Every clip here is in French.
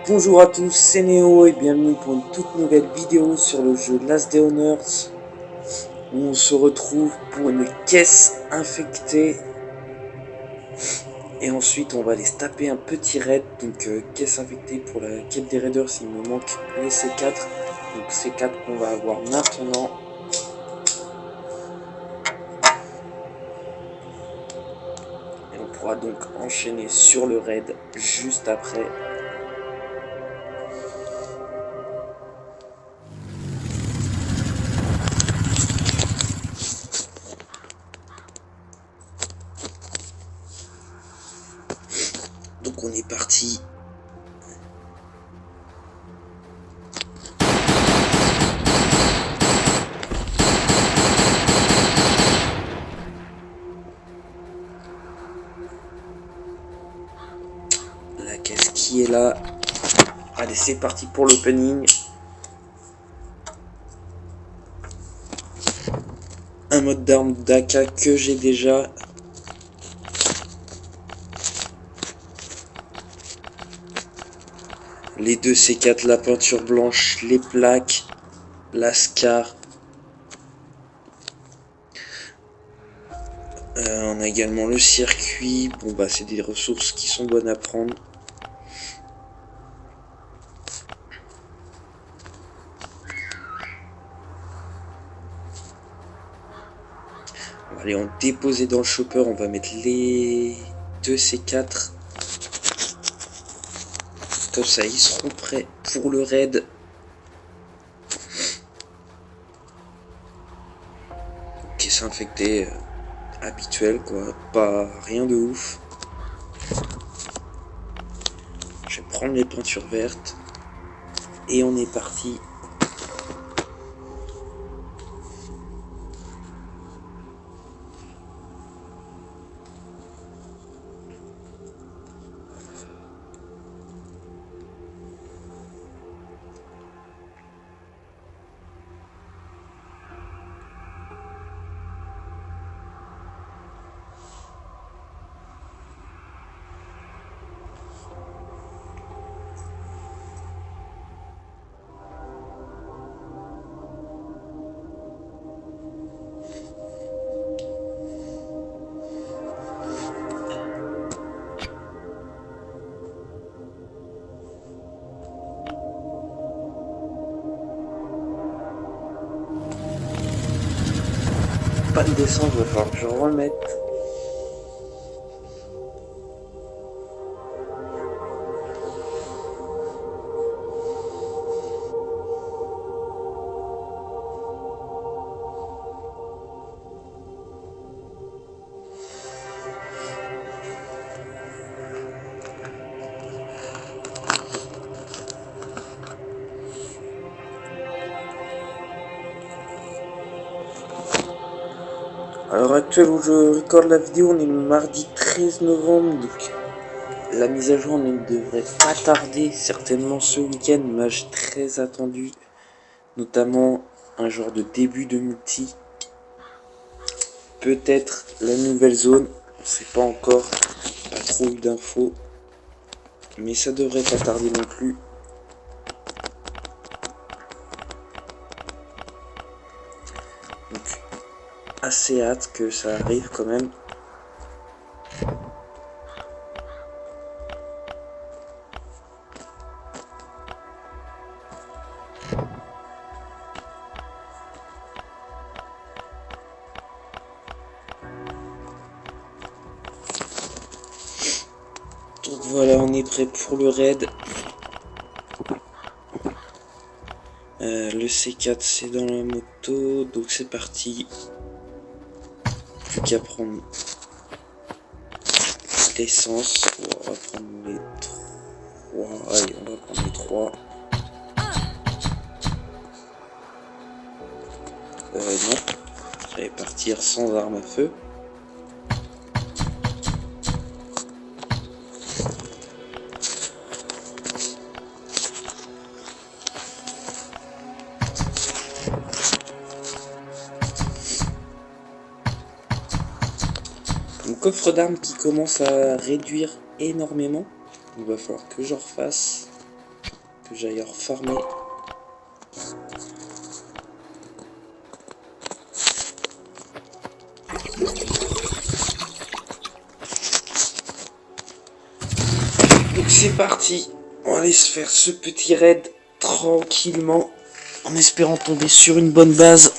Bonjour à tous, c'est Néo et bienvenue pour une toute nouvelle vidéo sur le jeu Last Day on Earth où on se retrouve pour une caisse infectée et ensuite on va aller se taper un petit raid. Donc caisse infectée pour la quête des raiders, il me manque les C4, donc C4 qu'on va avoir maintenant et on pourra donc enchaîner sur le raid juste après. Donc on est parti. La caisse qui est là. Allez, c'est parti pour l'opening. Un mode d'arme d'AK que j'ai déjà. Les deux C4, la peinture blanche, les plaques, la SCAR. On a également le circuit. Bon bah c'est des ressources qui sont bonnes à prendre. On va aller en déposer dans le chopper. On va mettre les deux C4. Comme ça ils seront prêts pour le raid. Caisse infectée habituelle quoi. Pas rien de ouf. Je vais prendre les peintures vertes. Et on est parti. Pas de descente, il va falloir que je remette. À l'heure actuelle où je recorde la vidéo, on est le mardi 13 novembre, donc la mise à jour ne devrait pas tarder, certainement ce week-end, match très attendu, notamment un genre de début de multi, peut-être la nouvelle zone, on sait pas encore, pas trop eu d'infos, mais ça devrait pas tarder non plus. Donc assez hâte que ça arrive quand même. Donc voilà, on est prêt pour le raid. Le C4 c'est dans la moto, donc c'est parti. Plus qu'à prendre l'essence. On va prendre les 3. Allez, on va prendre les 3. Non, j'allais partir sans arme à feu. Mon coffre d'armes qui commence à réduire énormément. Il va falloir que j'en refasse. que j'aille refarmer. Donc c'est parti, on va aller se faire ce petit raid tranquillement, en espérant tomber sur une bonne base.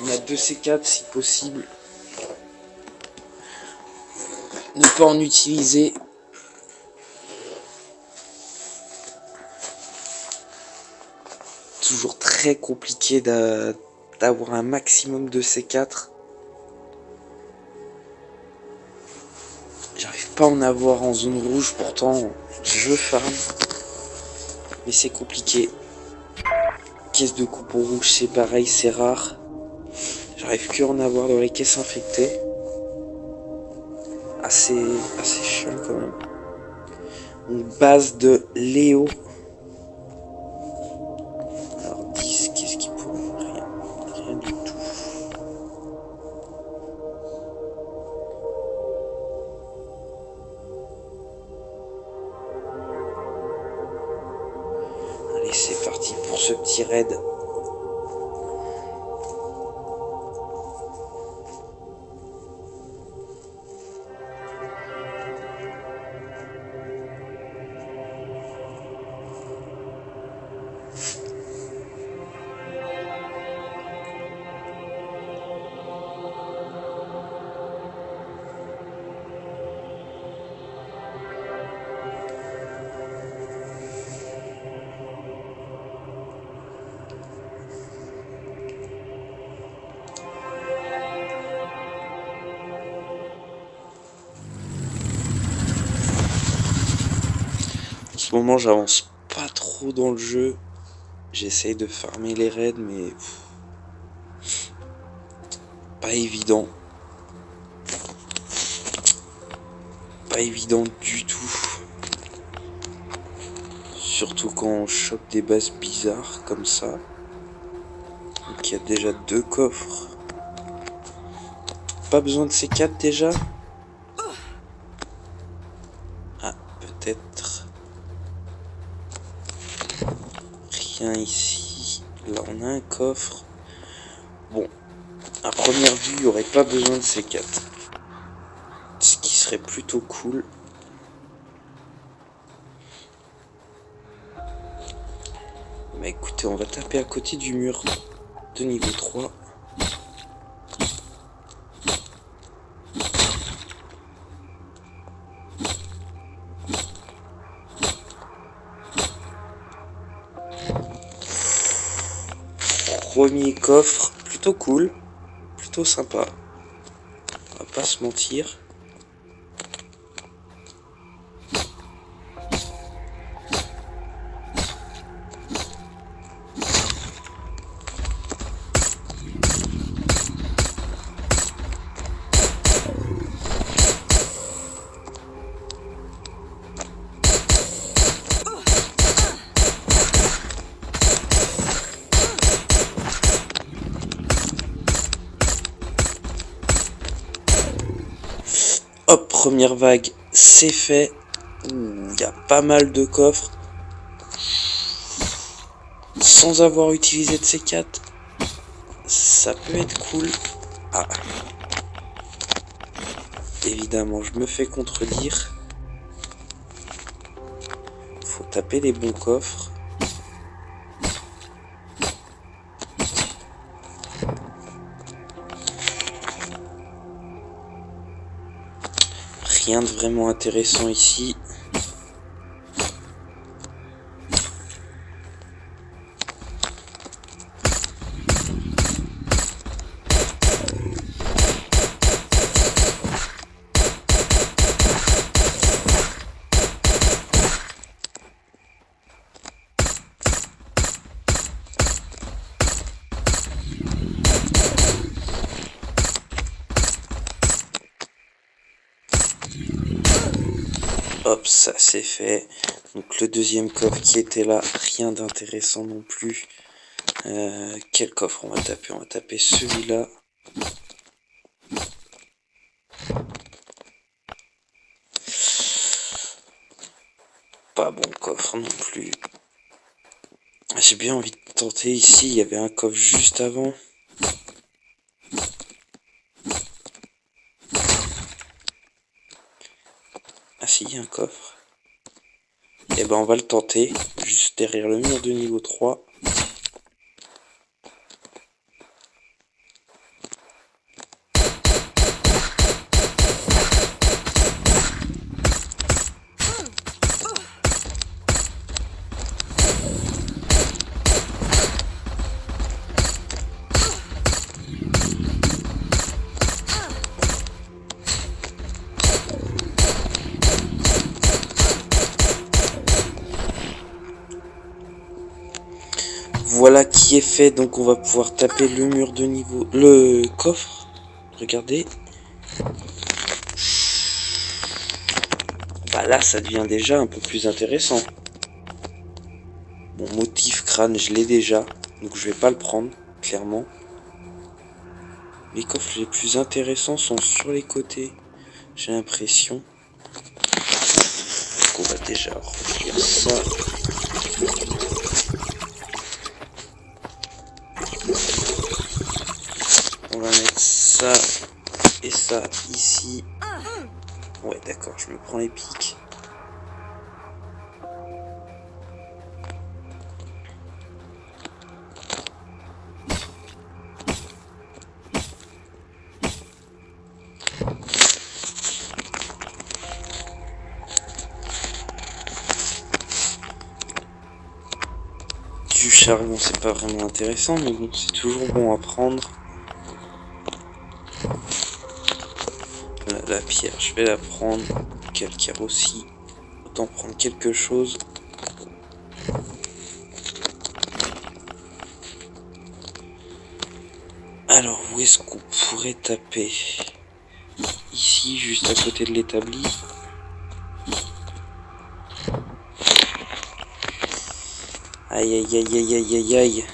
On a 2 C4 si possible. Ne pas en utiliser. Toujours très compliqué d'avoir un maximum de C4. J'arrive pas à en avoir en zone rouge, pourtant je farm. Mais c'est compliqué. Caisse de coupon rouge, c'est pareil, c'est rare. J'arrive que à en avoir dans les caisses infectées. Assez chiant quand même. Une base de Léo. Alors 10, qu'est-ce qu'il pourrait? Rien du tout. Allez, c'est parti pour ce petit raid. En ce moment, j'avance pas trop dans le jeu. J'essaye de farmer les raids, mais pas évident. Pas évident du tout. Surtout quand on chope des bases bizarres comme ça. Donc il y a déjà 2 coffres. Pas besoin de ces 4 déjà. Ah, peut-être. Rien ici. Là on a un coffre. Bon, à première vue, il n'y aurait pas besoin de ces 4. Ce qui serait plutôt cool. Bah écoutez, on va taper à côté du mur de niveau 3. Premier coffre, plutôt cool, plutôt sympa. On va pas se mentir. Hop, première vague, c'est fait. Il y a pas mal de coffres. Sans avoir utilisé de C4, ça peut être cool. Ah. Évidemment, je me fais contredire. Faut taper les bons coffres. Rien de vraiment intéressant ici. Hop, ça c'est fait. Donc le deuxième coffre qui était là, rien d'intéressant non plus. Quel coffre on va taper? On va taper celui-là. Pas bon coffre non plus. J'ai bien envie de tenter ici, il y avait un coffre juste avant. Ah si, il y a un coffre. Et ben on va le tenter, juste derrière le mur de niveau 3. Voilà qui est fait, donc on va pouvoir taper le mur de niveau... Le coffre. Regardez. Bah là, ça devient déjà un peu plus intéressant. Mon motif crâne, je l'ai déjà, donc je vais pas le prendre, clairement. Les coffres les plus intéressants sont sur les côtés, j'ai l'impression. Donc on va déjà remplir ça. On va mettre ça et ça ici. Ouais, d'accord, je me prends les pics. Du charbon, c'est pas vraiment intéressant, mais bon, c'est toujours bon à prendre. La pierre, je vais la prendre. Calcaire aussi. Autant prendre quelque chose. Alors, où est-ce qu'on pourrait taper? Ici, juste à côté de l'établi. Aïe, aïe, aïe, aïe, aïe, aïe, aïe.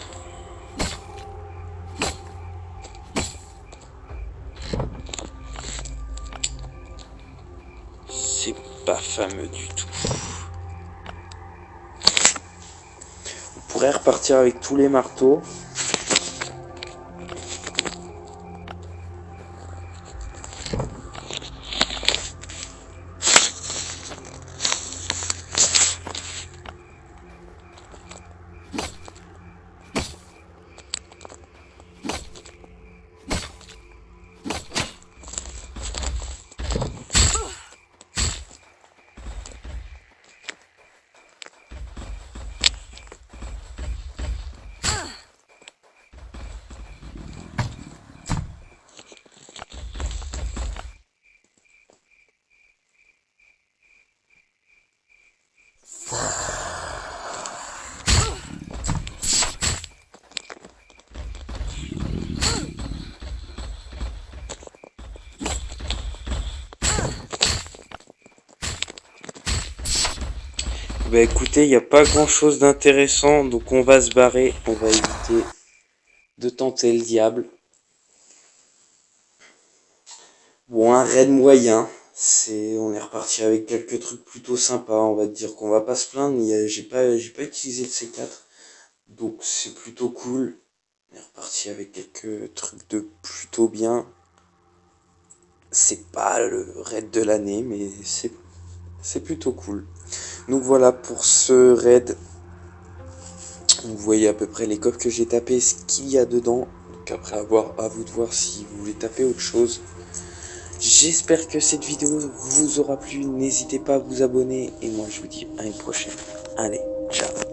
C'est pas fameux du tout. On pourrait repartir avec tous les marteaux. Bah écoutez, il n'y a pas grand chose d'intéressant, donc on va se barrer, on va éviter de tenter le diable. Bon, un raid moyen, on est reparti avec quelques trucs plutôt sympas, on va dire qu'on va pas se plaindre, j'ai pas utilisé le C4, donc c'est plutôt cool. On est reparti avec quelques trucs de plutôt bien. C'est pas le raid de l'année, mais c'est plutôt cool. Donc voilà pour ce raid. Vous voyez à peu près les coffres que j'ai tapés, ce qu'il y a dedans. Donc après à vous de voir si vous voulez taper autre chose. J'espère que cette vidéo vous aura plu. N'hésitez pas à vous abonner. Et moi je vous dis à une prochaine. Allez, ciao.